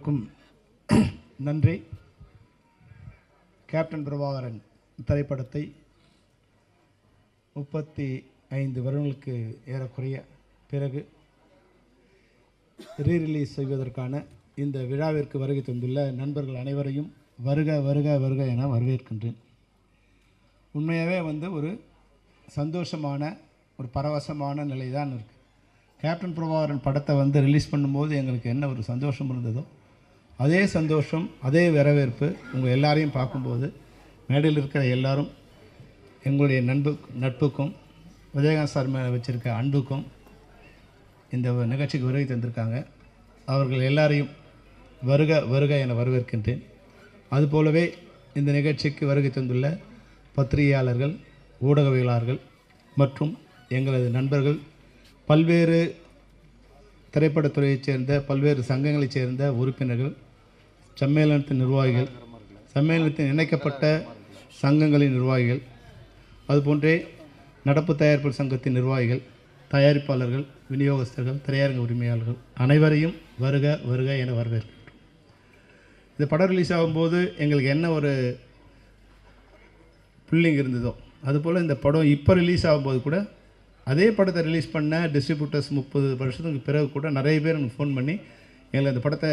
அனைவருக்கும் நன்றி. கேப்டன் பிரபாகரன் திரைப்படத்தை 35 வருடங்களுக்கு ஏறக்குறைய பிறகு ரீரிலீஸ் செய்வதற்கான இந்த விழாவிற்கு வருகை தந்துள்ள நண்பர்கள் அனைவரையும் வருக வருக வருக என வரவேற்கின்றேன். உண்மையாகவே ஒரு சந்தோஷமான ஒரு பரவசமான நிலை தான் இருக்குது. கேப்டன் பிரபாகரன் படத்தை ரிலீஸ் பண்ணும்போது எங்களுக்கு என்ன ஒரு சந்தோஷம் இருந்ததோ அதே சந்தோஷம், அதே வரவேற்பு உங்கள் எல்லாரையும் பார்க்கும்போது மேடையில் இருக்கிற எல்லாரும் எங்களுடைய நட்புக்கும் விஜயகாந்த் சார் மேலே வச்சுருக்க அன்புக்கும் இந்த நிகழ்ச்சிக்கு வருகை தந்திருக்காங்க. அவர்கள் எல்லாரையும் வருக வருக என வரவேற்கின்றேன். அதுபோலவே இந்த நிகழ்ச்சிக்கு வருகை தந்துள்ள பத்திரிகையாளர்கள், ஊடகவியலாளர்கள் மற்றும் எங்களது நண்பர்கள், பல்வேறு திரைப்படத்துறையைச் சேர்ந்த பல்வேறு சங்கங்களைச் சேர்ந்த உறுப்பினர்கள், சம்மேளனத்தின் நிர்வாகிகள், சம்மேளனத்தின் இணைக்கப்பட்ட சங்கங்களின் நிர்வாகிகள், அதுபோன்றே நடப்பு தயாரிப்பு சங்கத்தின் நிர்வாகிகள், தயாரிப்பாளர்கள், விநியோகஸ்தர்கள், திரையரங்க உரிமையாளர்கள் அனைவரையும் வருக வருக என வரவேற்கிறோம். இந்த படம் ரிலீஸ் ஆகும்போது எங்களுக்கு என்ன ஒரு ஃபீலிங் இருந்ததோ அதுபோல் இந்த படம் இப்போ ரிலீஸ் ஆகும்போது கூட அதே படத்தை ரிலீஸ் பண்ண டிஸ்ட்ரிபியூட்டர்ஸ் 30 வருஷத்துக்கு பிறகு கூட நிறைய பேர் எனக்கு ஃபோன் பண்ணி எங்களுக்கு அந்த படத்தை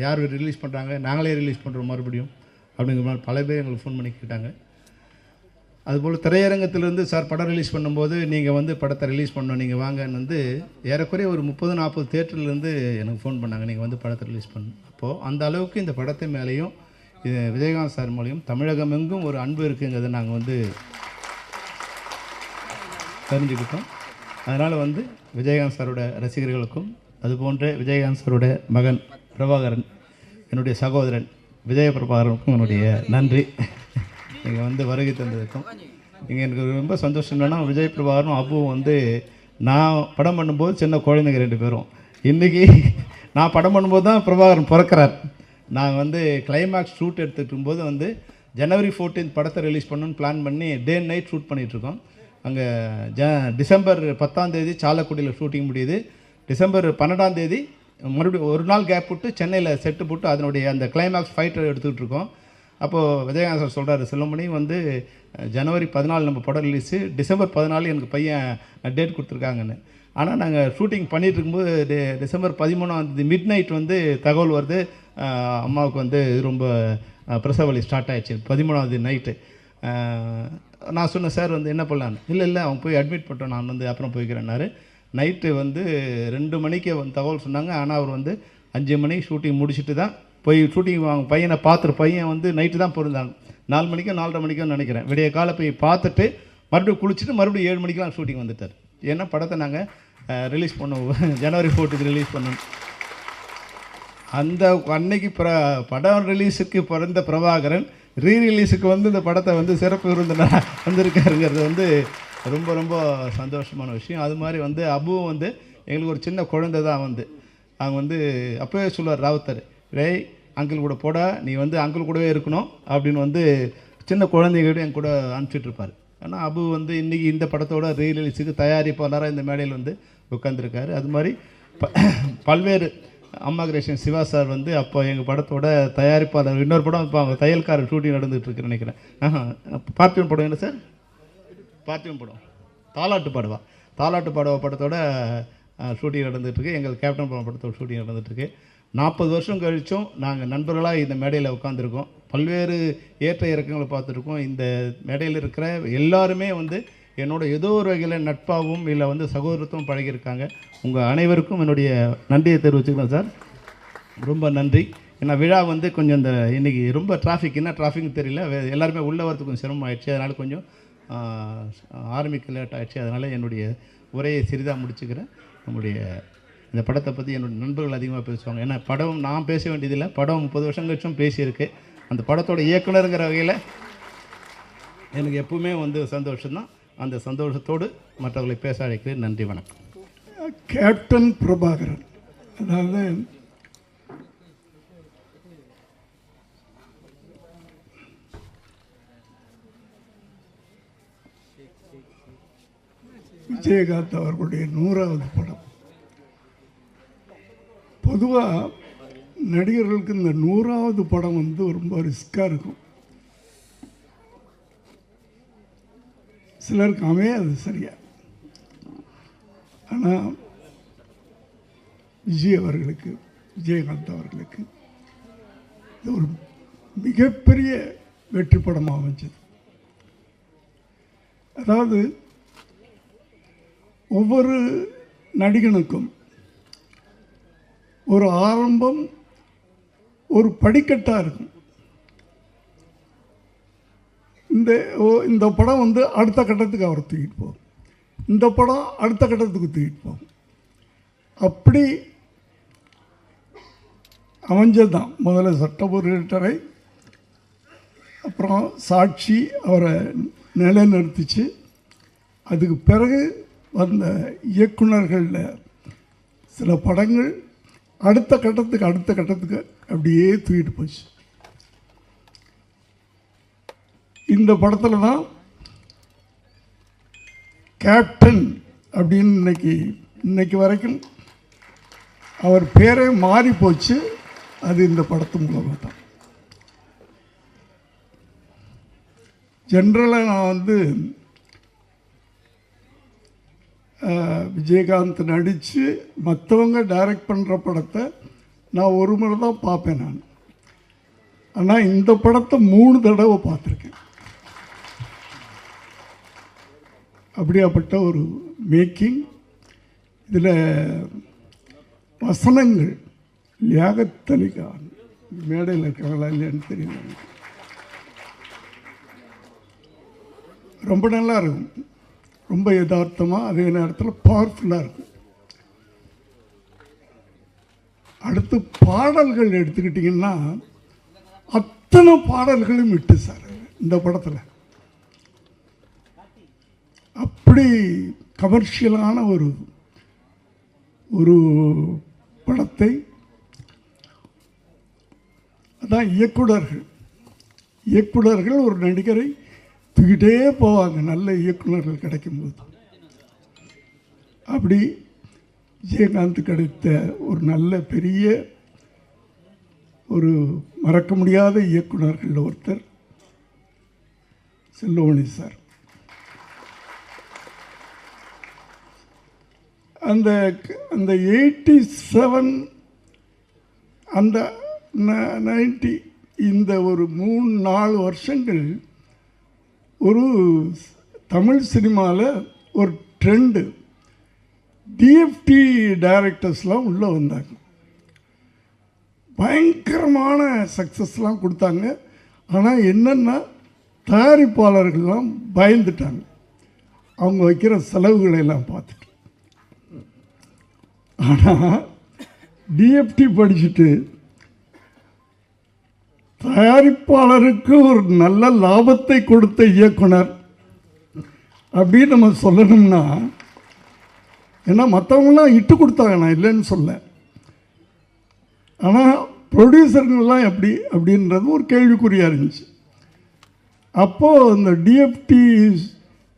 யார் ரிலீஸ் பண்ணுறாங்க, நாங்களே ரிலீஸ் பண்ணுறோம் மறுபடியும் அப்படிங்கிற மாதிரி பல பேர் எங்களுக்கு ஃபோன் பண்ணி கேட்டாங்க. அதுபோல் திரையரங்கத்திலேருந்து சார் படம் ரிலீஸ் பண்ணும்போது நீங்கள் படத்தை ரிலீஸ் பண்ணோம், நீங்கள் வாங்கன்னு ஏறக்குறைய ஒரு 30-40 தேட்டர்லேருந்து எனக்கு ஃபோன் பண்ணாங்க, நீங்கள் படத்தை ரிலீஸ் பண்ணணும். அப்போது அந்த அளவுக்கு இந்த படத்தை மேலேயும் இது விஜயகாந்த் சார் மூலியம் தமிழகம் எங்கும் ஒரு அன்பு இருக்குங்கிறத நாங்கள் தெரிஞ்சுக்கிட்டோம். அதனால் விஜயகாந்த் சாரோட ரசிகர்களுக்கும் அதுபோன்ற விஜயகாந்த் சாரோட மகன் பிரபாகரன், என்னுடைய சகோதரன் விஜய பிரபாகரனுக்கும் என்னுடைய நன்றி. நீங்கள் வருகை தந்ததுக்கும் நீங்கள் எனக்கு ரொம்ப சந்தோஷம். என்னென்னா விஜய் பிரபாகரனும் அப்புவும் நான் படம் பண்ணும்போது சின்ன குழந்தைங்க 2 பேரும். இன்றைக்கி நான் படம் பண்ணும்போது தான் பிரபாகரன் பிறக்கிறார். நான் கிளைமேக்ஸ் ஷூட் எடுத்துகிட்டு இருக்கும்போது ஜனவரி 14 படத்தை ரிலீஸ் பண்ணணுன்னு பிளான் பண்ணி டே அண்ட் நைட் ஷூட் பண்ணிகிட்ருக்கோம். அங்கே டிசம்பர் 10 சாலக்குடியில் ஷூட்டிங் முடியுது. டிசம்பர் 12 மறுபடியும் ஒரு நாள் கேப் விட்டு சென்னையில் செட்டு போட்டு அதனுடைய அந்த கிளைமேக்ஸ் ஃபைட்டர் எடுத்துக்கிட்டு இருக்கோம். அப்போது விஜயகாந்த் சார் சொல்கிறாரு, செல்வமணி ஜனவரி 14 நம்ம படம் ரிலீஸு, டிசம்பர் 14 எனக்கு பையன் டேட் கொடுத்துருக்காங்கன்னு. ஆனால் நாங்கள் ஷூட்டிங் பண்ணிகிட்டு இருக்கும்போது டிசம்பர் 13 மிட் நைட் தகவல் வருது, அம்மாவுக்கு ரொம்ப பிரசவ வலி ஸ்டார்ட் ஆகிடுச்சு 13 நைட்டு. நான் சொன்னேன், சார் என்ன பண்ணலான்னு. இல்லை அவங்க போய் அட்மிட் பண்ணிட்டோம், நான் அப்புறம் போய்க்கிறேன்னாரு. நைட்டு 2 மணிக்கு தகவல் சொன்னாங்க. ஆனால் அவர் 5 மணிக்கு ஷூட்டிங் முடிச்சுட்டு தான் போய் ஷூட்டிங் அவங்க பையனை பார்த்துட்டு, பையன் நைட்டு தான் பிறந்தாங்க, 4 மணிக்கோ 4:30 மணிக்கோ நினைக்கிறேன். விடிய காலை போய் பார்த்துட்டு மறுபடியும் குளிச்சுட்டு மறுபடியும் 7 மணிக்கெலாம் ஷூட்டிங் வந்துட்டார். ஏன்னா படத்தை நாங்கள் ரிலீஸ் பண்ணுவோம், ஜனவரி 14 ரிலீஸ் பண்ணோம். அந்த அன்னைக்கு படம் ரிலீஸுக்கு பிறந்த பிரபாகரன் ரீரிலீஸுக்கு இந்த படத்தை சிறப்பு விருந்தினராக வந்திருக்காருங்கிறது ரொம்ப ரொம்ப சந்தோஷமான விஷயம். அது மாதிரி அபுவும் எங்களுக்கு ஒரு சின்ன குழந்தை தான். அவங்க அப்போவே சொல்லுவார் ராவுத்தர், ரேய் அங்கிள் கூட போடா, நீ அங்கிள் கூடவே இருக்கணும் அப்படின்னு சின்ன குழந்தைகிட்ட என் கூட அனுப்பிச்சிட்ருப்பார். ஆனால் அபு இன்றைக்கி இந்த படத்தோட ரீரிலீஸுக்கு தயாரிப்பாளராக இந்த மேடையில் உட்காந்துருக்காரு. அது மாதிரி பல்வேறு அம்மா கிரேஷன் சிவா சார் அப்போ எங்கள் படத்தோட தயாரிப்பாளர். இன்னொரு படம் இப்போ அவங்க தையல்காரர் ஷூட்டிங் நடந்துகிட்ருக்குன்னு நினைக்கிறேன். பார்த்திவன் படம் என்ன சார்? பார்த்திவன் படம் தாலாட்டு பாடவா படத்தோட ஷூட்டிங் நடந்துகிட்ருக்கு. எங்கள் கேப்டன் படத்தோட ஷூட்டிங் நடந்துகிட்ருக்கு. 40 வருஷம் கழிச்சும் நாங்கள் நண்பர்களாக இந்த மேடையில் உட்காந்துருக்கோம். பல்வேறு ஏற்ற இறக்கங்களை பார்த்துருக்கோம். இந்த மேடையில் இருக்கிற எல்லாருமே என்னோட ஏதோ ஒரு வகையில் நட்பாகவும் இல்லை சகோதரத்துவம் பழகியிருக்காங்க. உங்கள் அனைவருக்கும் என்னுடைய நன்றியை தெரிவிச்சுக்கிறேன் சார். ரொம்ப நன்றி. ஏன்னா விழா கொஞ்சம் இந்த இன்றைக்கி ரொம்ப டிராஃபிக், என்ன டிராஃபிக்னு தெரியல, எல்லாருமே உள்ளே வரதுக்கு கொஞ்சம் சிரமம் ஆயிடுச்சு. அதனால் கொஞ்சம் ஆரம்பிக்க லேட் ஆகிடுச்சு. அதனால் என்னுடைய உரையை சிறிதாக முடிச்சுக்கிறேன். நம்முடைய இந்த படத்தை பற்றி என்னுடைய நண்பர்கள் அதிகமாக பேசுவாங்க. ஏன்னா படம் நான் பேச வேண்டியதில்லை, படம் 30 வருஷம் கழிச்சும் பேசியிருக்கு. அந்த படத்தோட இயக்குனருங்கிற வகையில் எனக்கு எப்பவுமே சந்தோஷம்தான். அந்த சந்தோஷத்தோடு மற்றவர்களை பேச அழைக்கிறேன். நன்றி, வணக்கம். கேப்டன் பிரபாகரன், அதாவது விஜயகாந்த் அவர்களுடைய 100வது படம். பொதுவாக நடிகர்களுக்கு இந்த 100வது படம் வந்து ரொம்ப ரிஸ்காக இருக்கும். சிலருக்கு அமையாது சரியா. ஆனால் விஜயகாந்த் அவர்களுக்கு இது ஒரு மிகப்பெரிய வெற்றி படமாக அமைஞ்சது. அதாவது ஒவ்வொரு நடிகனுக்கும் ஒரு ஆரம்பம், ஒரு படிக்கட்டாக இருக்கும். இந்த படம் வந்து அடுத்த கட்டத்துக்கு அவர் தூக்கிட்டு போகும், இந்த படம் அடுத்த கட்டத்துக்கு தூக்கிட்டு போகும். அப்படி அமைஞ்சது தான். முதல்ல சட்டபுரட்டரை, அப்புறம் சாட்சி அவரை நிலைநிறுத்திச்சு. அதுக்கு பிறகு வந்த இயக்குனர்களில் சில படங்கள் அடுத்த கட்டத்துக்கு அப்படியே தூக்கிட்டு போச்சு. இந்த படத்தில் தான் கேப்டன் அப்படின்னு இன்னைக்கு வரைக்கும் அவர் பேரே மாறி போச்சு. அது இந்த படத்து மூலமாக தான். ஜென்ரலாக நான் வந்து விஜயகாந்த் நடித்து மற்றவங்க டைரக்ட் பண்ணுற படத்தை நான் ஒரு முறை தான் பார்ப்பேன் நான். ஆனால் இந்த படத்தை 3 தடவை பார்த்துருக்கேன். அப்படியாப்பட்ட ஒரு மேக்கிங். இதில் வசனங்கள் லியாகத் அலி கான் மேடையில் இருக்கிறாங்களா இல்லையான்னு தெரியல, ரொம்ப நல்லா இருக்கும். ரொம்ப யதார்த்தமாக, அதே நேரத்தில் பவர்ஃபுல்லாக இருக்கும். அடுத்து பாடல்கள் எடுத்துக்கிட்டிங்கன்னா அத்தனை பாடல்களும் விட்டு சார் இந்த படத்தில். அப்படி கமர்ஷியலான ஒரு படத்தை அதான் இயக்குனர்கள் ஒரு நடிகரை தூக்கிட்டே போவாங்க நல்ல இயக்குனர்கள் கிடைக்கும்போது. அப்படி விஜயகாந்த் கிடைத்த ஒரு நல்ல பெரிய ஒரு மறக்க முடியாத இயக்குனர்கள் ஒருத்தர் செல்வமணி சார். அந்த 87 அந்த 90 இந்த ஒரு 3-4 வருஷங்கள் ஒரு தமிழ் சினிமாவில் ஒரு ட்ரெண்டு. டிஎஃப்டி டைரக்டர்ஸ்லாம் உள்ளே வந்தாங்க, பயங்கரமான சக்ஸஸ்லாம் கொடுத்தாங்க. ஆனால் என்னென்னா தயாரிப்பாளர்கள்லாம் பயந்துட்டாங்க அவங்க வைக்கிற செலவுகளை எல்லாம் பார்த்துட்டு. ஆனால் டிஎஃப்டி படிச்சுட்டு தயாரிப்பாளருக்கு ஒரு நல்ல லாபத்தை கொடுத்த இயக்குனர் அப்படின்னு நம்ம சொல்லணும்னா, ஏன்னா மற்றவங்களாம் இட்டு கொடுத்தாங்க, நான் இல்லைன்னு சொல்ல. ஆனால் ப்ரொடியூசருங்கெல்லாம் எப்படி அப்படின்றது ஒரு கேள்விக்குறியாக இருந்துச்சு. அப்போது இந்த டிஎஃப்டி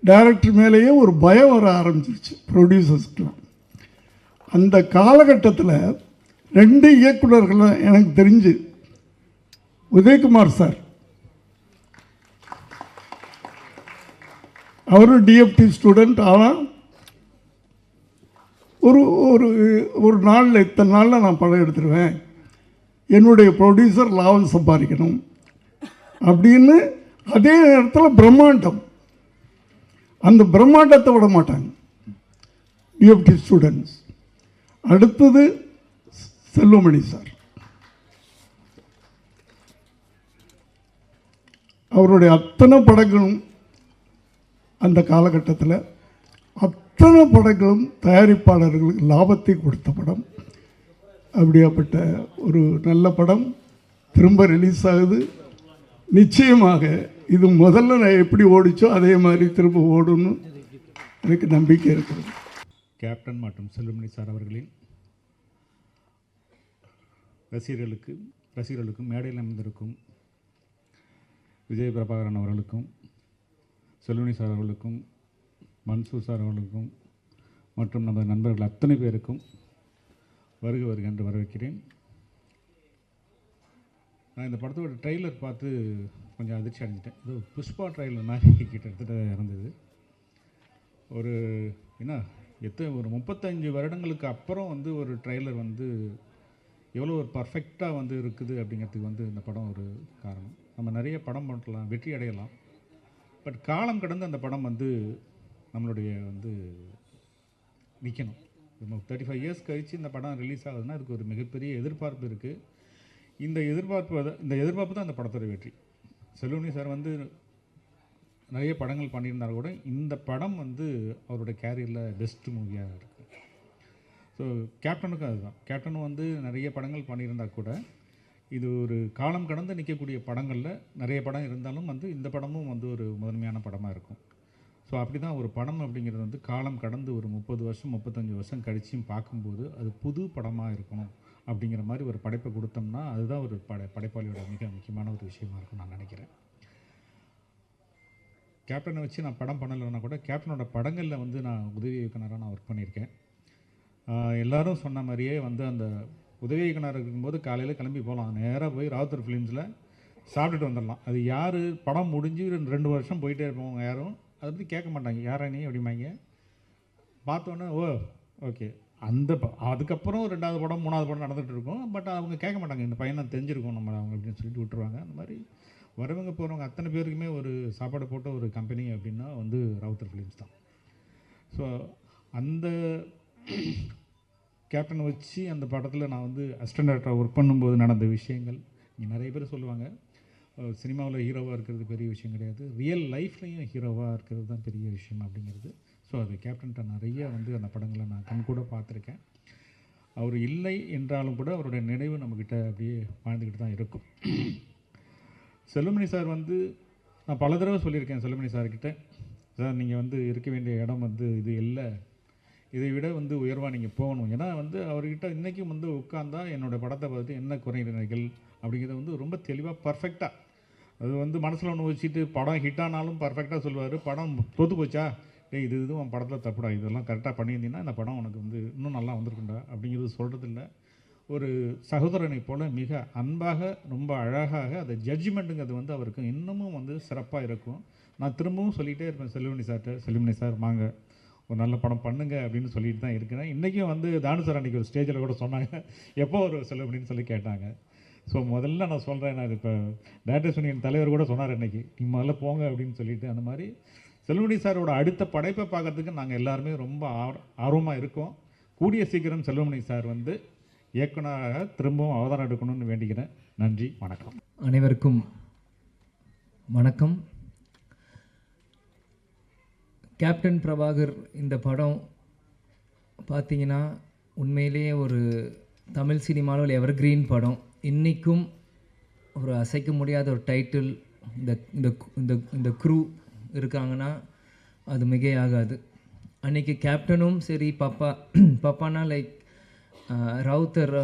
டைரக்டர் மேலேயே ஒரு பயம் வர ஆரம்பிச்சிருச்சு ப்ரொடியூசர்ஸ்க்கெலாம். அந்த காலகட்டத்தில் 2 இயக்குனர்களும் எனக்கு தெரிஞ்சு, உதயகுமார் சார் அவரும் டிஎஃப்டி ஸ்டூடெண்ட். ஆனால் ஒரு நாளில் இத்தனை நாளில் நான் படம் எடுத்துருவேன், என்னுடைய ப்ரொடியூசர் லாபம் சம்பாதிக்கணும் அப்படின்னு. அதே நேரத்தில் பிரம்மாண்டம், அந்த பிரம்மாண்டத்தை விட மாட்டாங்க டிஎஃப்டி ஸ்டூடெண்ட்ஸ். அடுத்தது செல்வமணி சார், அவருடைய அத்தனை படங்களும் அந்த காலகட்டத்தில் அத்தனை படங்களும் தயாரிப்பாளர்களுக்கு லாபத்தை கொடுத்த படம். அப்படியாப்பட்ட ஒரு நல்ல படம் திரும்ப ரிலீஸ் ஆகுது. நிச்சயமாக இது முதல்ல நான் எப்படி ஓடிச்சோ அதே மாதிரி திரும்ப ஓடுன்னு எனக்கு நம்பிக்கை இருக்கிறது. கேப்டன் மற்றும் செல்வமணி சார் அவர்களின் ரசிகர்களுக்கும் மேடையில் அமர்ந்திருக்கும் விஜய் பிரபாகரன் அவர்களுக்கும், செல்வமணி சார் அவர்களுக்கும், மன்சூர் சார் அவர்களுக்கும் மற்றும் நமது நண்பர்கள் அத்தனை பேருக்கும் வருக என்று வரவேற்கிறேன். நான் இந்த படத்தோட ட்ரெய்லர் பார்த்து கொஞ்சம் அதிர்ச்சி அடைஞ்சிட்டேன். இது புஷ்பா ட்ரெய்லர் மாதிரி கிட்டத்தட்ட இருந்தது. ஒரு என்ன ஒரு 35 வருடங்களுக்கு அப்புறம் வந்து ஒரு ட்ரெய்லர் வந்து எவ்வளோ ஒரு பர்ஃபெக்டாக வந்து இருக்குது அப்படிங்கிறதுக்கு வந்து இந்த படம் ஒரு காரணம். நம்ம நிறைய படம் பண்ணலாம், வெற்றி அடையலாம். பட் காலம் கடந்து அந்த படம் வந்து நம்மளுடைய வந்து நிற்கணும். 35 இயர்ஸ் கழித்து இந்த படம் ரிலீஸ் ஆகுதுன்னா அதுக்கு ஒரு மிகப்பெரிய எதிர்பார்ப்பு இருக்குது. இந்த எதிர்பார்ப்பு தான் அந்த படத்தோட வெற்றி. செல்வமணி சார் வந்து நிறைய படங்கள் பண்ணியிருந்தாலும் கூட இந்த படம் வந்து அவருடைய கேரியரில் பெஸ்ட் மூவியாக இருக்குது. ஸோ கேப்டனுக்கும் அதுதான். கேப்டனும் வந்து நிறைய படங்கள் பண்ணியிருந்தால் கூட இது ஒரு காலம் கடந்து நிற்கக்கூடிய படங்களில் நிறைய படம் இருந்தாலும் வந்து இந்த படமும் வந்து ஒரு முதன்மையான படமாக இருக்கும். ஸோ அப்படி தான் ஒரு படம் அப்படிங்கிறது வந்து காலம் கடந்து ஒரு 30 வருஷம் 35 வருஷம் கழிச்சும் பார்க்கும்போது அது புது படமாக இருக்கணும் அப்படிங்கிற மாதிரி ஒரு படைப்பை கொடுத்தோம்னா அதுதான் ஒரு படைப்பாளியோட மிக முக்கியமான ஒரு விஷயமா இருக்கும் நான் நினைக்கிறேன். கேப்டனை வச்சு நான் படம் பண்ணலைன்னா கூட கேப்டனோட படங்களில் வந்து நான் உதவி இயக்குனராக நான் ஒர்க் பண்ணியிருக்கேன். எல்லோரும் சொன்ன மாதிரியே வந்து அந்த உதவி இயக்குனர் இருக்கும்போது காலையில் கிளம்பி போகலாம், நேராக போய் ராவுத்தர் ஃபிலிம்ஸில் சாப்பிட்டுட்டு வந்துடலாம். அது யார் படம் முடிஞ்சு 2 வருஷம் போயிட்டே இருப்போம், யாரும் அதை பற்றி கேட்க மாட்டாங்க. யாரா நீ அப்படிம்பாங்க. பார்த்தோன்னே ஓ ஓகே அதுக்கப்புறம் 2வது படம் 3வது படம் நடந்துகிட்டு இருக்கும். பட் அவங்க கேட்க மாட்டாங்க, இந்த பையனை தெரிஞ்சிருக்கும் நம்ம அவங்க அப்படின்னு சொல்லிட்டு விட்டுருவாங்க. அந்த மாதிரி வரவங்க போகிறவங்க அத்தனை பேருக்குமே ஒரு சாப்பாடு போட்ட ஒரு கம்பெனி அப்படின்னா வந்து ராவுத்தர் ஃபிலிம்ஸ் தான். ஸோ அந்த கேப்டனை வச்சு அந்த படத்தில் நான் வந்து அசிஸ்டன்ட் டைரக்டராக ஒர்க் பண்ணும்போது நடந்த விஷயங்கள் இங்கே நிறைய பேர் சொல்லுவாங்க. சினிமாவில் ஹீரோவாக இருக்கிறது பெரிய விஷயம் கிடையாது, ரியல் லைஃப்லேயும் ஹீரோவாக இருக்கிறது தான் பெரிய விஷயம் அப்படிங்கிறது. ஸோ அது கேப்டன்கிட்ட நிறைய வந்து அந்த படங்களை நான் கண்கூட பார்த்துருக்கேன். அவர் இல்லை என்றாலும் கூட அவருடைய நினைவு நம்மக்கிட்ட அப்படியே வாழ்ந்துக்கிட்டு தான் இருக்கும். செல்வமணி சார் வந்து நான் பல தடவை சொல்லியிருக்கேன் செல்வமணி சார்கிட்ட, சார் நீங்கள் வந்து இருக்க வேண்டிய இடம் வந்து இது இல்லை, இதை விட வந்து உயர்வாக நீங்கள் போகணும். ஏன்னா வந்து அவர்கிட்ட இன்றைக்கும் வந்து உட்கார்ந்தா என்னோடய படத்தை பார்த்துட்டு என்ன குறைநிலைகள் அப்படிங்கிறத வந்து ரொம்ப தெளிவாக பர்ஃபெக்டாக அது வந்து மனசில் ஒன்று வச்சுட்டு படம் ஹிட் ஆனாலும் பர்ஃபெக்டாக சொல்லுவார். படம் தோற்று போச்சா, இது உன் படத்தில் தப்புடா, இதெல்லாம் கரெக்டாக பண்ணியிருந்தீங்கன்னா இந்த படம் உனக்கு வந்து இன்னும் நல்லா வந்திருக்குண்டா அப்படிங்கிறது சொல்கிறதில்ல. ஒரு சகோதரனை போல் மிக அன்பாக ரொம்ப அழகாக அந்த ஜட்ஜ்மெண்ட்டுங்கிறது வந்து அவருக்கு இன்னமும் வந்து சிறப்பாக இருக்கும். நான் திரும்பவும் சொல்லிகிட்டே இருப்பேன் செல்வமணி சார்கிட்ட, செல்வமணி சார் வாங்க ஒரு நல்ல படம் பண்ணுங்க அப்படின்னு சொல்லிட்டு தான் இருக்கிறேன். இன்றைக்கும் வந்து தானு சார் அன்றைக்கி ஒரு ஸ்டேஜில் கூட சொன்னாங்க, எப்போ ஒரு செல்வமணின்னு சொல்லி கேட்டாங்க. ஸோ முதல்ல நான் சொல்கிறேன், நான் இப்போ டேரக்டர்ஸ் யூனியன் தலைவர் கூட சொன்னார் இன்றைக்கி, நீ முதல்ல போங்க அப்படின்னு சொல்லிட்டு. அந்த மாதிரி செல்வமணி சாரோட அடுத்த படைப்பை பார்க்கறதுக்கு நாங்கள் எல்லாருமே ரொம்ப ஆர்வமாக இருக்கோம். கூடிய சீக்கிரம் செல்வமணி சார் வந்து இயக்குனராக திரும்பவும் அவதாரம் எடுக்கணும்னு வேண்டிக்கிறேன். நன்றி, வணக்கம். அனைவருக்கும் வணக்கம். கேப்டன் பிரபாகர் இந்த படம் பார்த்தீங்கன்னா உண்மையிலேயே ஒரு தமிழ் சினிமாவில் ஒரு எவர்கிரீன் படம். இன்றைக்கும் ஒரு அசைக்க முடியாத ஒரு டைட்டில். இந்த க்ரூ இருக்காங்கன்னா அது மிகையாகாது. அன்றைக்கி கேப்டனும் சரி பப்பானா லைக் ராவுத்தர்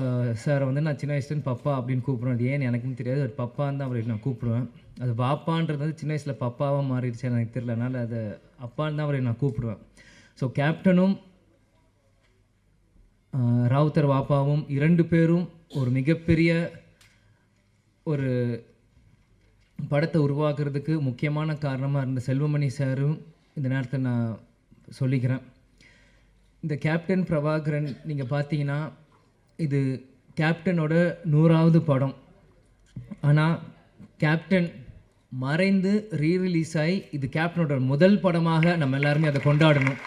சாரை வந்து நான் சின்ன வயசுலேருந்து பப்பா அப்படின்னு கூப்பிடுவேன். அது ஏன்னு எனக்கும் தெரியாது, அது பப்பான்னு தான் அவரை நான் கூப்பிடுவேன். அது பாப்பான்றது வந்து சின்ன வயசில் பப்பாவாக மாறிடுச்சு எனக்கு தெரியல, அதனால் அதை அப்பான்னு தான் அவரை நான் கூப்பிடுவேன். ஸோ கேப்டனும் ராவுத்தர் வாப்பாவும் 2 பேரும் ஒரு மிகப்பெரிய ஒரு படத்தை உருவாக்குறதுக்கு முக்கியமான காரணமாக இருந்த செல்வமணி சாரும் இந்த நேரத்தில் நான் சொல்லிக்கிறேன். இந்த கேப்டன் பிரபாகரன் நீங்கள் பார்த்தீங்கன்னா இது கேப்டனோட 100வது படம். ஆனால் கேப்டன் மறைந்து ரீரிலீஸ் ஆகி இது கேப்டனோட முதல் படமாக நம்ம எல்லாருமே அதை கொண்டாடணும்.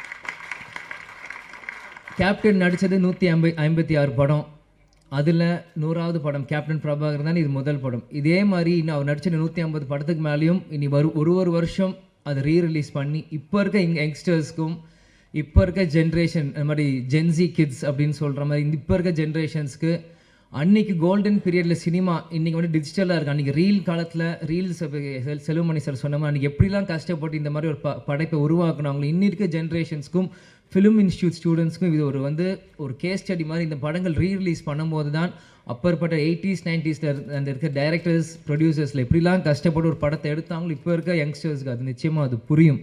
கேப்டன் நடித்தது 156 படம், அதில் 100வது படம் கேப்டன் பிரபாகரன் தான் இது முதல் படம். இதே மாதிரி இன்னும் அவர் நடித்த 150 படத்துக்கு மேலேயும் இனி ஒரு வருஷம் அதை ரீரிலீஸ் பண்ணி இப்போ இருக்க யங்ஸ்டர்ஸ்க்கும் இப்போ இருக்க ஜென்ரேஷன் இந்த மாதிரி ஜென்சி கிட்ஸ் அப்படின்னு சொல்கிற மாதிரி இப்போ இருக்க ஜென்ரேஷன்ஸ்க்கு அன்றைக்கி கோல்டன் பீரியடில் சினிமா இன்றைக்கி வந்து டிஜிட்டலாக இருக்குது. அன்றைக்கி ரீல் காலத்தில் ரீல்ஸ் செல்வமணி சார் சொன்ன மாதிரி அன்றைக்கி எப்படிலாம் கஷ்டப்பட்டு இந்த மாதிரி ஒரு படைப்பை உருவாக்குனாங்களோ இன்னி இருக்க ஜென்ரேஷன்ஸ்க்கும் ஃபிலிம் இன்ஸ்டியூட் ஸ்டூடெண்ட்ஸ்க்கும் இது ஒரு கேஸ் ஸ்டடி மாதிரி இந்த படங்கள் ரீரிலீஸ் பண்ணும்போது தான் அப்பற்பட்ட 80s 90s அந்த இருக்க டைரக்டர்ஸ் ப்ரொடியூசர்ஸில் எப்படிலாம் கஷ்டப்பட்டு ஒரு படத்தை எடுத்தாங்களோ இப்போ இருக்க யங்ஸ்டர்ஸ்க்கு அது நிச்சயமாக அது புரியும்.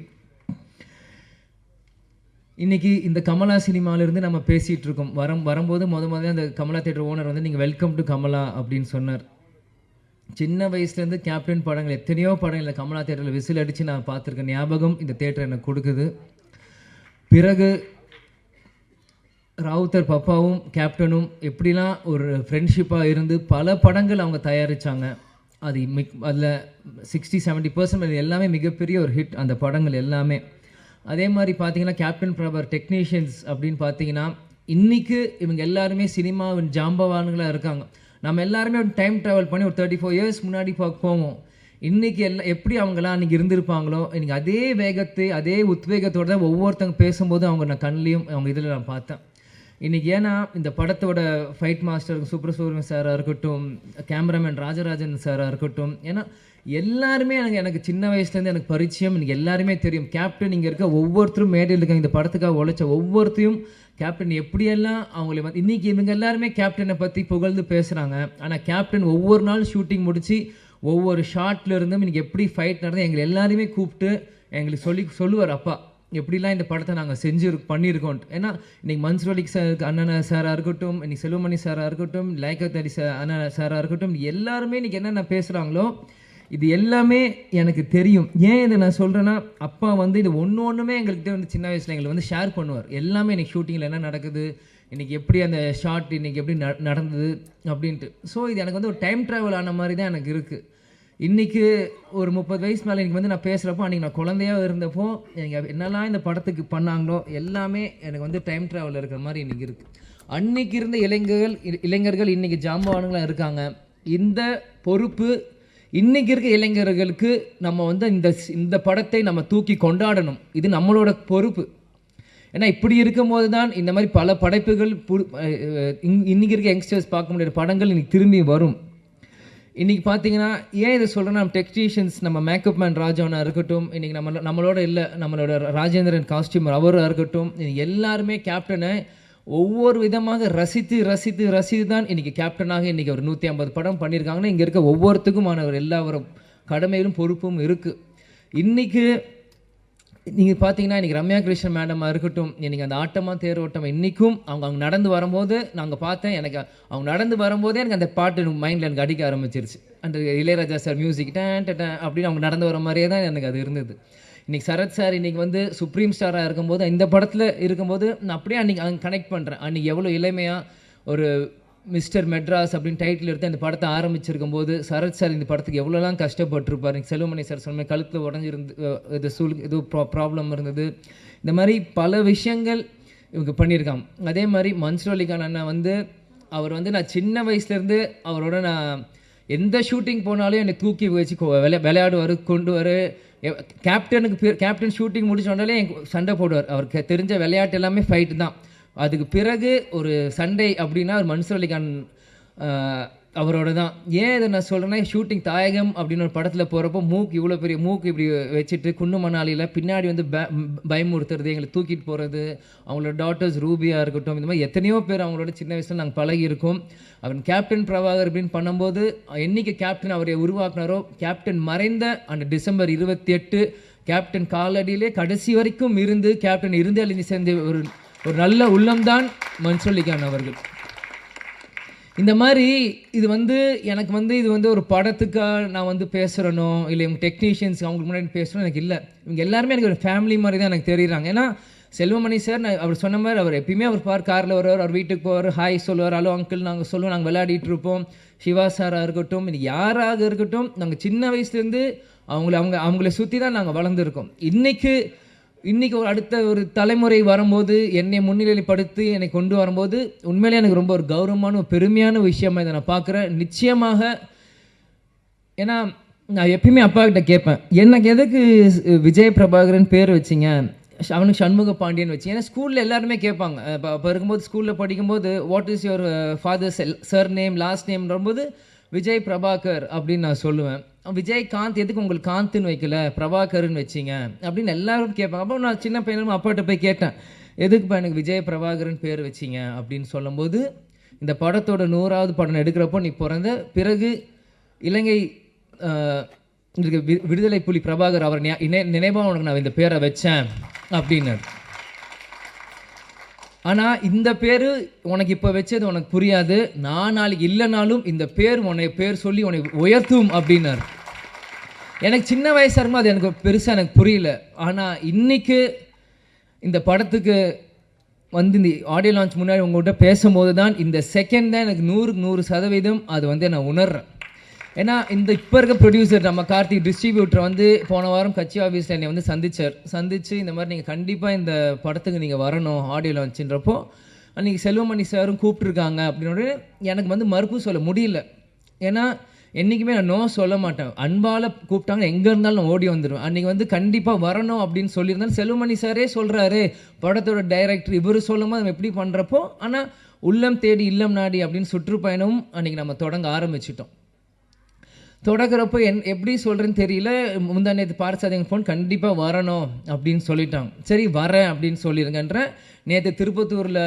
இன்றைக்கி இந்த கமலா சினிமாவிலேருந்து நம்ம பேசிகிட்டு இருக்கோம். வரும்போது முதல்ல அந்த கமலா தேட்டர் ஓனர் வந்து நீங்கள் வெல்கம் டு கமலா அப்படின்னு சொன்னார். சின்ன வயசுலேருந்து கேப்டன் படங்கள் எத்தனையோ படங்கள் கமலா தேட்டரில் விசில் அடித்து நான் பார்த்துருக்க ஞாபகம் இந்த தேட்டர் எனக்கு கொடுக்குது. பிறகு ராவுத்தர் பப்பாவும் கேப்டனும் எப்படிலாம் ஒரு ஃப்ரெண்ட்ஷிப்பாக இருந்து பல படங்கள் அவங்க தயாரித்தாங்க. அது அதில் 60-70% எல்லாமே மிகப்பெரிய ஒரு ஹிட் அந்த படங்கள் எல்லாமே. அதே மாதிரி பார்த்தீங்கன்னா கேப்டன் பிரபாகர் டெக்னீஷியன்ஸ் அப்படின்னு பார்த்தீங்கன்னா இன்றைக்கி இவங்க எல்லாருமே சினிமாவின் ஜாம்பவான்களாக இருக்காங்க. நம்ம எல்லாருமே ஒரு டைம் ட்ராவல் பண்ணி ஒரு 34 இயர்ஸ் முன்னாடி போவோம். இன்றைக்கி எப்படி அவங்களாம் அன்றைக்கி இருந்திருப்பாங்களோ இன்றைக்கி அதே வேகத்தை அதே உத்வேகத்தோடு தான் ஒவ்வொருத்தங்க பேசும்போது அவங்க நான் கண்லேயும் அவங்க இதில் நான் பார்த்தேன். இன்றைக்கி ஏன்னா இந்த படத்தோட ஃபைட் மாஸ்டர் சுப்ரசூரியன் சாராக இருக்கட்டும், கேமராமேன் ராஜராஜன் சாராக இருக்கட்டும், ஏன்னா எல்லாருமே எனக்கு சின்ன வயசுலேருந்து எனக்கு பரிச்சயம். எனக்கு எல்லாருமே தெரியும். கேப்டன் இங்கே இருக்க ஒவ்வொருத்தரும் மேடையில் இருக்காங்க. இந்த படத்துக்காக உழைச்ச ஒவ்வொருத்தையும் கேப்டன் எப்படியெல்லாம் அவங்கள வந்து இன்றைக்கி இவங்க எல்லாருமே கேப்டனை பற்றி புகழ்ந்து பேசுகிறாங்க. ஆனால் கேப்டன் ஒவ்வொரு நாள் ஷூட்டிங் முடித்து ஒவ்வொரு ஷார்ட்ல இருந்தும் இன்றைக்கி எப்படி ஃபைட் நடந்து எங்களை எல்லாருமே கூப்பிட்டு எங்களுக்கு சொல்லுவார், அப்பா எப்படிலாம் இந்த படத்தை நாங்கள் பண்ணியிருக்கோம். ஏன்னா இன்றைக்கி மன்சூர் அலி சார் அண்ணன் சாராக இருக்கட்டும், இன்றைக்கி செல்வமணி சாராக இருக்கட்டும், லைக்கத் அலி அண்ணன் சாராக இருக்கட்டும், எல்லாருமே இன்றைக்கி என்னென்ன பேசுகிறாங்களோ இது எல்லாமே எனக்கு தெரியும். ஏன் இதை நான் சொல்கிறேன்னா அப்பா வந்து இது ஒன்றுமே எங்கள்கிட்ட வந்து சின்ன வயசில் எங்களை வந்து ஷேர் பண்ணுவார். எல்லாமே இன்றைக்கி ஷூட்டிங்கில் என்ன நடக்குது, இன்றைக்கி எப்படி அந்த ஷார்ட் இன்றைக்கி எப்படி நடந்தது அப்படின்ட்டு. ஸோ இது எனக்கு வந்து ஒரு டைம் ட்ராவல் ஆன மாதிரி தான் எனக்கு இருக்குது. இன்றைக்கி ஒரு 30 வயசு மேலே இன்றைக்கி வந்து நான் பேசுகிறப்போ அன்றைக்கி நான் குழந்தையாக இருந்தப்போ எனக்கு என்னெல்லாம் இந்த படத்துக்கு பண்ணாங்களோ எல்லாமே எனக்கு வந்து டைம் ட்ராவல் இருக்கிற மாதிரி இன்றைக்கி இருக்குது. அன்றைக்கி இருந்த இளைஞர்கள் இன்றைக்கி ஜாம்பவான்களாக இருக்காங்க. இந்த பொறுப்பு இன்றைக்கி இருக்க இளைஞர்களுக்கு நம்ம வந்து இந்த படத்தை நம்ம தூக்கி கொண்டாடணும். இது நம்மளோட பொறுப்பு. ஏன்னா இப்படி இருக்கும்போது தான் இந்த மாதிரி பல படைப்புகள் இன்றைக்கி இருக்க யங்ஸ்டர்ஸ் பார்க்க முடியாத படங்கள் இன்றைக்கி திரும்பி வரும். இன்றைக்கி பார்த்தீங்கன்னா ஏன் இதை சொல்கிறேன்னா நம்ம டெக்னீஷியன்ஸ் நம்ம மேக்கப் மேன் ராஜாவனாக இருக்கட்டும், இன்றைக்கி நம்மளோட இல்லை நம்மளோட ராஜேந்திரன் காஸ்டியூமர் அவராக இருக்கட்டும், எல்லாருமே கேப்டனை ஒவ்வொரு விதமாக ரசித்து தான் இன்றைக்கி கேப்டனாக இன்றைக்கி ஒரு 150 படம் பண்ணியிருக்காங்கன்னா இங்கே இருக்க ஒவ்வொருத்துக்குமான ஒரு எல்லாரும் கடமையிலும் பொறுப்பும் இருக்குது. இன்றைக்கி நீங்கள் பார்த்தீங்கன்னா இன்றைக்கி ரம்யா கிருஷ்ணன் மேடமாக இருக்கட்டும், இன்றைக்கி அந்த ஆட்டமாக தேரோட்டம் இன்றைக்கும் அவங்க நடந்து வரும்போது நாங்கள் பார்த்தேன். எனக்கு அவங்க நடந்து வரும்போதே எனக்கு அந்த பாட்டு மைண்டில் எனக்கு அடிக்க ஆரம்பிச்சிருச்சு. அந்த இளையராஜா சார் மியூசிக் அப்படின்னு அவங்க நடந்து வர மாதிரியே தான் எனக்கு அது இருந்தது. இன்றைக்கி சரத் சார் இன்றைக்கி வந்து சுப்ரீம் ஸ்டாராக இருக்கும்போது இந்த படத்தில் இருக்கும்போது நான் அப்படியே அன்றைக்கி அங்கே கனெக்ட் பண்ணுறேன். அன்றைக்கி எவ்வளோ இளமையாக ஒரு மிஸ்டர் மெட்ராஸ் அப்படின்னு டைட்டில் எடுத்து அந்த படத்தை ஆரம்பிச்சிருக்கும் போது சரத் சார் இந்த படத்துக்கு எவ்வளோலாம் கஷ்டப்பட்டுருப்பார். செல்வமணி சார் சொன்ன கழுத்தில் உடஞ்சிருந்து இது ப்ராப்ளம் இருந்தது. இந்த மாதிரி பல விஷயங்கள் இவங்க பண்ணியிருக்காங்க. அதே மாதிரி மன்சூர் அலிகான் அண்ணன் வந்து அவர் வந்து நான் சின்ன வயசுலேருந்து அவரோட நான் எந்த ஷூட்டிங் போனாலும் என்னை தூக்கி வச்சு விளையாடுவார், கொண்டு வர. கேப்டன் ஷூட்டிங் முடிச்சோடனே சண்டை போடுவார். அவருக்கு தெரிஞ்ச விளையாட்டு எல்லாமே ஃபைட்டு தான். அதுக்கு பிறகு ஒரு சண்டை அப்படின்னா ஒரு மன்சூர் அலிகான் அவரோட தான். ஏன் இதை நான் சொல்கிறேன்னா ஷூட்டிங் தாயகம் அப்படின்னு ஒரு படத்தில் போகிறப்போ இவ்வளோ பெரிய மூக்கு இப்படி வச்சுட்டு குன்னு மணாலியில் பின்னாடி வந்து பயமுறுத்துறது, எங்களை தூக்கிட்டு போகிறது, அவங்களோட டாட்டர்ஸ் ரூபியாக இருக்கட்டும், இந்த மாதிரி எத்தனையோ பேர் அவங்களோட சின்ன வயசில் நாங்கள் பழகியிருக்கோம். அவன் கேப்டன் பிரபாகர் அப்படின்னு பண்ணும்போது என்றைக்கு கேப்டன் அவரை உருவாக்குனாரோ, கேப்டன் மறைந்த அந்த டிசம்பர் 28 கேப்டன் காலடியிலே கடைசி வரைக்கும் இருந்து கேப்டன் இருந்து சேர்ந்த ஒரு நல்ல உள்ளம்தான் மன்சூர் அலிகான் அவர்கள். இந்த மாதிரி இது வந்து எனக்கு வந்து இது வந்து ஒரு படத்துக்காக நான் வந்து பேசுகிறனோ இல்லை இவங்க டெக்னீஷியன்ஸ் அவங்களுக்கு முன்னாடி பேசுகிறோம் எனக்கு இல்லை. இவங்க எல்லாருமே எனக்கு ஒரு ஃபேமிலி மாதிரி தான் எனக்கு தெரியுறாங்க. ஏன்னா செல்வமணி சார் அவர் சொன்ன மாதிரி அவர் எப்பயுமே அவர் காரில் வருவார், அவர் வீட்டுக்கு போவார், ஹாய் சொல்லுவார், ஹலோ அங்கிள் நாங்கள் சொல்லுவோம், நாங்கள் விளையாடிட்டு இருப்போம். சிவா சாராக இருக்கட்டும், இன்னைக்கு யாராக இருக்கட்டும், நாங்கள் சின்ன வயசுலேருந்து அவங்கள சுற்றி தான் நாங்கள் வளர்ந்துருக்கோம். இன்றைக்கி ஒரு அடுத்த ஒரு தலைமுறை வரும்போது என்னை முன்னிலைப்படுத்தி என்னை கொண்டு வரும்போது உண்மையிலே எனக்கு ரொம்ப ஒரு கௌரவமான ஒரு பெருமையான விஷயமாக இதை நான் பார்க்குறேன். நிச்சயமாக ஏன்னா நான் எப்பயுமே அப்பா கிட்ட கேட்பேன், எனக்கு எதுக்கு விஜய் பிரபாகரன் பேர் வச்சிங்க, அவனுக்கு சண்முக பாண்டியன் வச்சு. ஏன்னா ஸ்கூலில் எல்லாருமே கேட்பாங்க. அப்போ இருக்கும்போது ஸ்கூலில் படிக்கும்போது what is your father's surname last நேம்ன்றபோது விஜய் பிரபாகர் அப்படின்னு நான் சொல்லுவேன். விஜயகாந்த் எதுக்கு உங்களுக்கு காந்த்னு வைக்கல பிரபாகர்னு வச்சிங்க அப்படின்னு எல்லாரும் கேட்பாங்க. அப்போ நான் சின்ன பையனும் அப்பாட்ட போய் கேட்டேன், எதுக்குப்பா எனக்கு விஜய் பிரபாகரன் பேர் வச்சிங்க அப்படின்னு சொல்லும்போது, இந்த படத்தோட 100வது படம் எடுக்கிறப்போ நீ பிறந்த பிறகு இலங்கை விடுதலை புலி பிரபாகர் அவர் நினைவாக உனக்கு நான் இந்த பேரை வச்சேன் அப்படின்னு. ஆனால் இந்த பேர் உனக்கு இப்போ வச்சது உனக்கு புரியாது, நான் நாளைக்கு இல்லைனாலும் இந்த பேர் உன்னை பேர் சொல்லி உன்னை உயர்த்தும் அப்படின்னார். எனக்கு சின்ன வயசாக இருக்கும்போது அது எனக்கு பெருசாக எனக்கு புரியல. ஆனால் இன்றைக்கு இந்த படத்துக்கு வந்து இந்த ஆடியோ லான்ச் முன்னாடி உங்கள்கிட்ட பேசும்போது தான் இந்த செகண்ட் தான் எனக்கு 100% அது வந்து நான் உணர்றேன். ஏன்னா இந்த இப்போ இருக்க ப்ரொடியூசர் நம்ம கார்த்திக் டிஸ்ட்ரிபியூட்டர் வந்து போன வாரம் கட்சி ஆஃபீஸில் என்னை வந்து சந்திச்சு இந்த மாதிரி நீங்கள் கண்டிப்பாக இந்த படத்துக்கு நீங்கள் வரணும் ஆடியோ லான்ச்சுன்றப்போ அன்றைக்கி செல்வமணி சாரும் கூப்பிட்ருக்காங்க அப்படின்னு எனக்கு வந்து மறுப்பு சொல்ல முடியல. ஏன்னா என்றைக்குமே நான் நோ சொல்ல மாட்டேன். அன்பால் கூப்பிட்டாங்க எங்கே இருந்தாலும் நான் ஓடி வந்துடுவேன். அன்றைக்கி வந்து கண்டிப்பாக வரணும் அப்படின்னு சொல்லியிருந்தாலும் செல்வமணி சாரே சொல்கிறாரு, படத்தோட டைரக்டர் இவர் சொல்லும் போது நம்ம எப்படி பண்ணுறப்போ, ஆனால் உள்ளம் தேடி இல்லம் நாடி அப்படின்னு சுற்றுப்பயணமும் அன்றைக்கி நம்ம தொடங்க ஆரம்பிச்சிட்டோம். தொடங்குறப்போ எப்படி சொல்கிறேன்னு தெரியல. முந்தா நேற்று பார்சாதிங்க ஃபோன் கண்டிப்பாக வரணும் அப்படின்னு சொல்லிட்டாங்க. சரி வரேன் அப்படின்னு சொல்லிடுங்கன்ற. நேற்று திருப்பத்தூரில்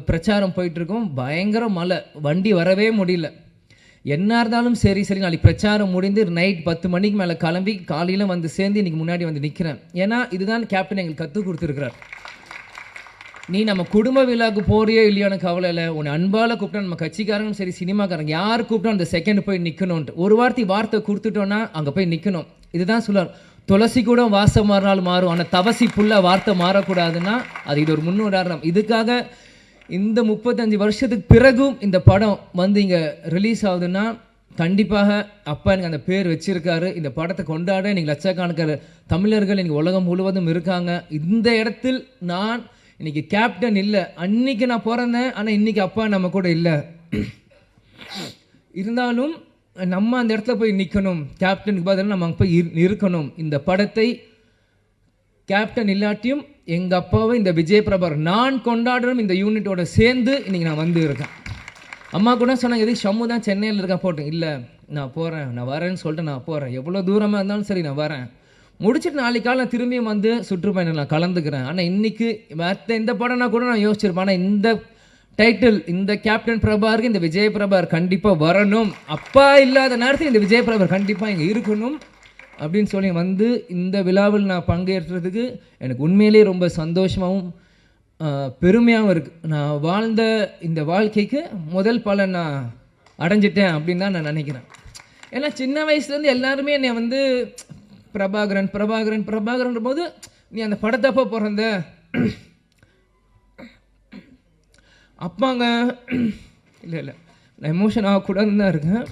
பிரச்சாரம் போயிட்டுருக்கோம், பயங்கர மழை, வண்டி வரவே முடியல. என்ன இருந்தாலும் சரி நாளைக்கு பிரச்சாரம் முடிந்து நைட் 10 மணிக்கு மேலே கிளம்பி காலையில் வந்து சேர்ந்து இன்றைக்கி முன்னாடி வந்து நிற்கிறேன். ஏன்னா இதுதான் கேப்டன் எங்களுக்கு கற்றுக் கொடுத்துருக்கிறார். நீ நம்ம குடும்ப விழாவுக்கு போறியோ இல்லையோன்னு கவலை இல்லை, உன்னை அன்பால் கூப்பிட்டா நம்ம கட்சிக்காரங்களும் சரி சினிமாக்காரங்க யார் கூப்பிட்டா அந்த செகண்ட் போய் நிற்கணும்ன்ட்டு ஒரு வார்த்தை கொடுத்துட்டோன்னா அங்கே போய் நிற்கணும். இதுதான் சொல்லுவார், துளசி கூட வாசம் மாறினாலும் மாறும், ஆனால் தவசி புல்ல வார்த்தை மாறக்கூடாதுன்னா அது இது ஒரு முன்னுதாரணம். இதுக்காக இந்த 35 வருஷத்துக்கு பிறகும் இந்த படம் வந்து இங்கே ரிலீஸ் ஆகுதுன்னா கண்டிப்பாக அப்பா எனக்கு அந்த பேர் வச்சிருக்காரு. இந்த படத்தை கொண்டாட இன்னைக்கு லட்சக்கணக்கான தமிழர்கள் இன்னைக்கு உலகம் முழுவதும் இருக்காங்க. இந்த இடத்தில் நான் இன்னைக்கு கேப்டன் இல்லை, அன்னைக்கு நான் பிறந்தேன், ஆனால் இன்னைக்கு அப்பா நம்ம கூட இல்லை. இருந்தாலும் நம்ம அந்த இடத்துல போய் நிற்கணும், கேப்டனுக்கு பதிலாக நம்ம அங்கே போய் இருக்கணும். இந்த படத்தை கேப்டன் இல்லாட்டியும் எங்கள் அப்பாவை இந்த விஜய் பிரபாகர் நான் கொண்டாடணும் இந்த யூனிட்டோட சேர்ந்து இன்றைக்கி நான் வந்து இருக்கேன். அம்மா கூட சொன்னாங்க எதுக்கு ஷம்மு தான் சென்னையில் இருக்கா போட்டேன், இல்லை நான் போகிறேன், நான் வரேன்னு சொல்லிட்டு நான் போகிறேன், எவ்வளோ தூரமாக இருந்தாலும் சரி நான் வரேன், முடிச்சுட்டு நாளைக்கு காலை நான் திரும்பியும் வந்து சுற்றுப்பயணம் நான் கலந்துக்கிறேன். ஆனால் இன்றைக்கி மற்ற இந்த படம்னா கூட நான் யோசிச்சிருப்பேன், ஆனால் இந்த டைட்டில் இந்த கேப்டன் பிரபாகருக்கு இந்த விஜய் பிரபாகர் கண்டிப்பாக வரணும், அப்பா இல்லாத நேரத்தில் இந்த விஜய் பிரபாகர் கண்டிப்பாக இங்கே இருக்கணும் அப்படின்னு சொல்லி வந்து இந்த விழாவில் நான் பங்கேற்றதுக்கு எனக்கு உண்மையிலே ரொம்ப சந்தோஷமாகவும் பெருமையாகவும் இருக்குது. நான் வாழ்ந்த இந்த வாழ்க்கைக்கு முதல் பலன் நான் அடைஞ்சிட்டேன் அப்படின்னு தான் நான் நினைக்கிறேன். ஏன்னா சின்ன வயசுலேருந்து எல்லாருமே என்னை வந்து பிரபாகரன் பிரபாகரன் பிரபாகரன்ற போது நீ அந்த படத்தப்போ பிறந்த அப்பாங்க இல்லை நான் எமோஷன் ஆகக்கூடாதுன்னு தான் இருக்கேன்.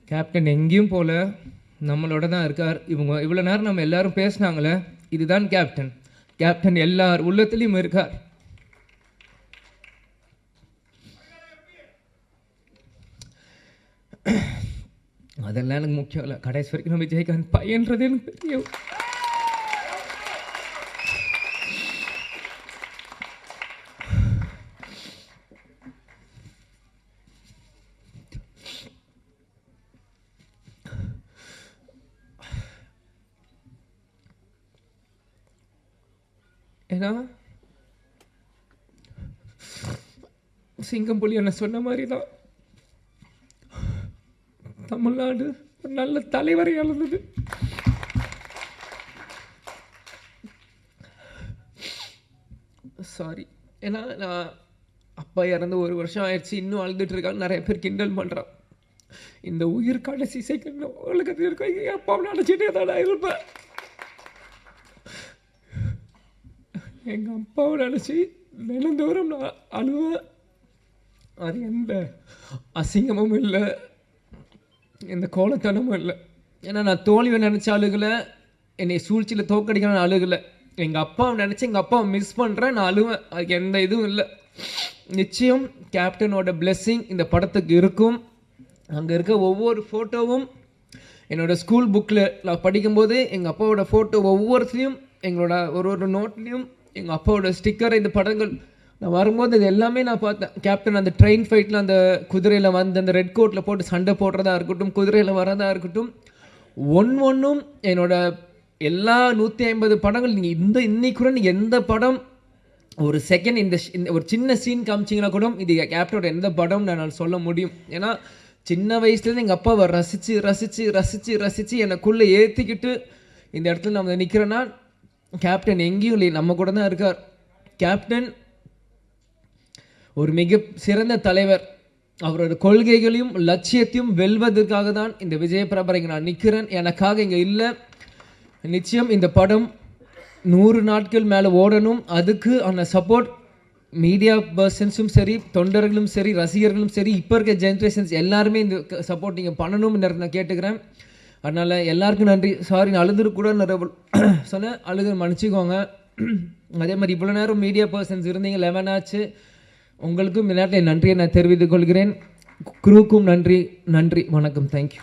கேப்டன் எங்கேயும் போல நம்மளோட தான் இருக்கார். இவங்க இவ்வளோ நேரம் நம்ம எல்லாரும் பேசினாங்களே, இதுதான் கேப்டன். கேப்டன் எல்லார் உள்ளத்துலேயும் இருக்கார். அதெல்லாம் எனக்கு முக்கியம் இல்லை, கடைசி வரைக்கும் நம்ம விஜயகாந்த் பையன்றது எனக்கு தெரியும். ஏன்னா சிங்கம் புலி என்ன சொன்ன மாதிரி தான் தமிழ்நாடு ஒரு நல்ல தலைவரை இழந்தது. சாரி, ஏன்னா நான் அப்பா இறந்து 1 வருஷம் ஆயிடுச்சு, இன்னும் அழுதுட்டு இருக்காங்க, நிறைய பேர் கிண்டல் பண்ணுறான். இந்த உயிர் கடைசி செகண்ட் உலகத்தில் இருக்க என் அப்பாவை நினச்சிட்டே தான் இருப்பேன். எங்கள் அப்பாவை நினச்சி தினந்தோறும் நான் அழுவேன். அது எந்த அசிங்கமும் இல்லை, எந்த கோலத்தனமும் இல்லை. ஏன்னா நான் தோல்வியை நினச்ச அழுகலை, என்னை சூழ்ச்சியில் தோக்கடிக்கணும்னு அழுகலை. எங்கள் அப்பாவை நினச்சி எங்கள் அப்பாவை மிஸ் பண்ணுறேன், நான் அழுவேன். அதுக்கு எந்த இதுவும் இல்லை. நிச்சயம் கேப்டனோட பிளெஸ்ஸிங் இந்த படத்துக்கு இருக்கும். அங்கே இருக்க ஒவ்வொரு ஃபோட்டோவும் என்னோடய ஸ்கூல் புக்கில் நான் படிக்கும்போது எங்கள் அப்பாவோட ஃபோட்டோ ஒவ்வொருத்தையும் எங்களோட ஒரு நோட்லேயும் எங்கள் அப்பாவோட ஸ்டிக்கர், இந்த படங்கள் நான் வரும்போது இது எல்லாமே நான் பார்த்தேன். கேப்டன் அந்த ட்ரெயின் ஃபைட்டில் அந்த குதிரையில் வந்து அந்த ரெட் கோட்டில் போட்டு சண்டை போடுறதா இருக்கட்டும், குதிரையில் வரதா இருக்கட்டும், ஒன்றும் என்னோட எல்லா 150 படங்கள் நீங்கள் இன்னைக்கு கூட நீங்கள் எந்த படம் ஒரு செகண்ட் இந்த ஒரு சின்ன சீன் காமிச்சிங்கன்னா கூட இது கேப்டனோட எந்த படம் நான் சொல்ல முடியும். ஏன்னா சின்ன வயசுலேருந்து எங்கள் அப்பாவை ரசித்து ரசித்து ரசித்து ரசித்து எனக்குள்ளே ஏற்றிக்கிட்டு இந்த இடத்துல நம்ம நிற்கிறேன்னா கேப்டன் எங்கேயும் இல்லை, நம்ம கூட தான் இருக்கார். கேப்டன் ஒரு மிக சிறந்த தலைவர். அவரோட கொள்கைகளையும் லட்சியத்தையும் வெல்வதற்காக தான் இந்த விஜயபிரபா இங்கே நான் நிற்கிறேன், எனக்காக இங்கே இல்லை. நிச்சயம் இந்த படம் 100 நாட்கள் மேலே ஓடணும். அதுக்கு அந்த சப்போர்ட் மீடியா பர்சன்ஸும் சரி, தொண்டர்களும் சரி, ரசிகர்களும் சரி, இப்போ இருக்க ஜென்ரேஷன்ஸ் எல்லாருமே இந்த சப்போர்ட் நீங்கள் பண்ணணும்னு நான் கேட்டுக்கிறேன். அதனால் எல்லாருக்கும் நன்றி. சாரி, நான் அழுதுரு கூட சொன்னேன், அழுது மன்னிச்சிக்கோங்க. அதே மாதிரி இவ்வளோ நேரம் மீடியா பர்சன்ஸ் இருந்தீங்க, 11 ஆச்சு. உங்களுக்கும் இந்த நேரத்தில் நன்றியை நான் தெரிவித்துக் கொள்கிறேன். குரூக்கும் நன்றி. நன்றி, வணக்கம், தேங்க்யூ.